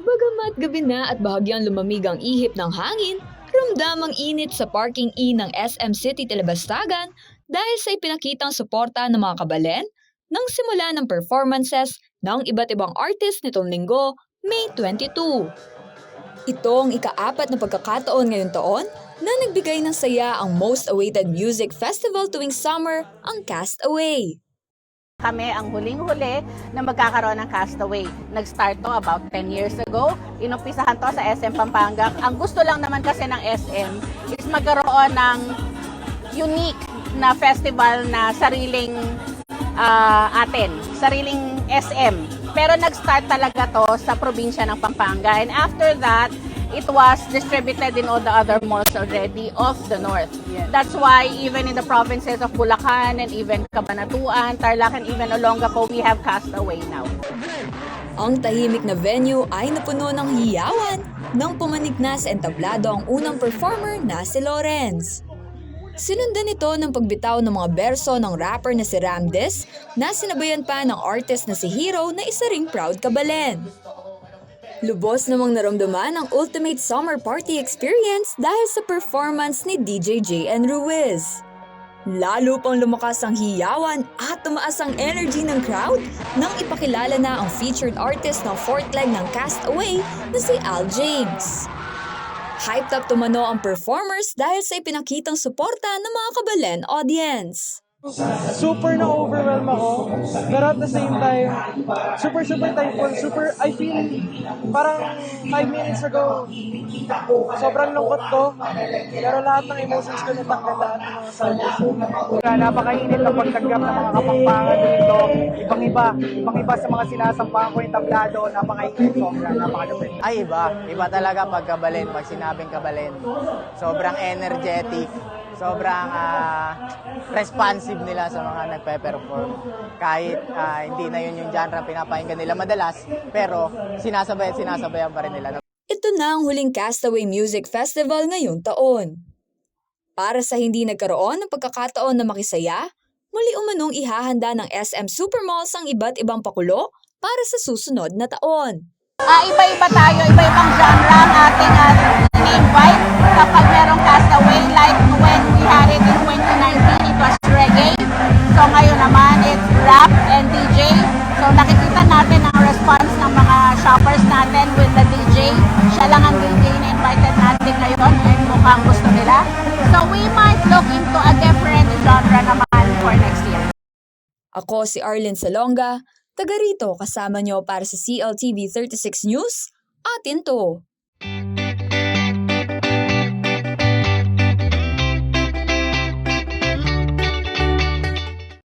Bagamat gabi na at bahagyang lumamig ang ihip ng hangin, ramdam ang init sa parking E ng SM City Telebastagan dahil sa ipinakitang suporta ng mga kabalen nang simula ng performances ng iba't ibang artist nitong linggo, May 22. Ito ang ika-4 na pagkakataon ngayong taon na nagbigay ng saya ang most awaited music festival tuwing summer, ang Castaway. Kami ang huling-huli na magkakaroon ng Castaway. Nag-start to about 10 years ago. Inumpisahan to sa SM Pampanga. Ang gusto lang naman kasi ng SM is magkaroon ng unique na festival na sariling atin, sariling SM. Pero nag-start talaga to sa probinsya ng Pampanga. And after that, it was distributed in all the other malls already of the north. Yes. That's why even in the provinces of Bulacan and even Cabanatuan, Tarlac and even Olongapo, we have Castaway now. Ang tahimik na venue ay napuno ng hiyawan nang pumanig na sa entablado ang unang performer na si Lawrence. Sinundan ito ng pagbitaw ng mga berso ng rapper na si Ramdes na sinabayan pa ng artist na si Hero na isa ring proud kabalen. Lubos namang naramdaman ang ultimate summer party experience dahil sa performance ni DJ JN Ruiz. Lalo pang lumakas ang hiyawan at tumaas ang energy ng crowd nang ipakilala na ang featured artist ng fourth leg ng Castaway na si Al James. Hyped up tumano ang performers dahil sa ipinakitang suporta ng mga kabalen audience. Super na-overwhelm ako, pero at the same time, super thankful, I feel parang 5 minutes ago, sobrang lungkot ko, pero lahat ng emotions ko natanggal lahat ng mga sadness. Napakainit ang pagtanggap ng mga kapampangan dito, ibang-iba sa mga sinasampahan ko yung tablado, napakainit sobra, napakagabit. Ay, iba talaga pag kabalen, pag sinabing kabalen. Sobrang energetic, sobrang responsive nila sa mga nagpe-perform. Kahit hindi na yun yung genre pinapakinggan nila madalas, pero sinasabayan pa rin nila. Ito na ang huling Castaway Music Festival ngayong taon. Para sa hindi nagkaroon ng pagkakataon na makisaya, muli umanong ihahanda ng SM Supermalls ang iba't ibang pakulo para sa susunod na taon. Iba-iba tayo, iba-ibang genre ang ating in-invite kapag merong Castaway. Like when we had it in 2019, it was reggae. So ngayon naman, it's rap and DJ. So nakikita natin ang response ng mga shoppers natin with the DJ. Siya lang ang DJ na invited natin ngayon and mukhang gusto nila. So we might look into a different genre naman for next year. Ako si Arlene Salonga, taga rito kasama nyo para sa CLTV 36 News, atin to.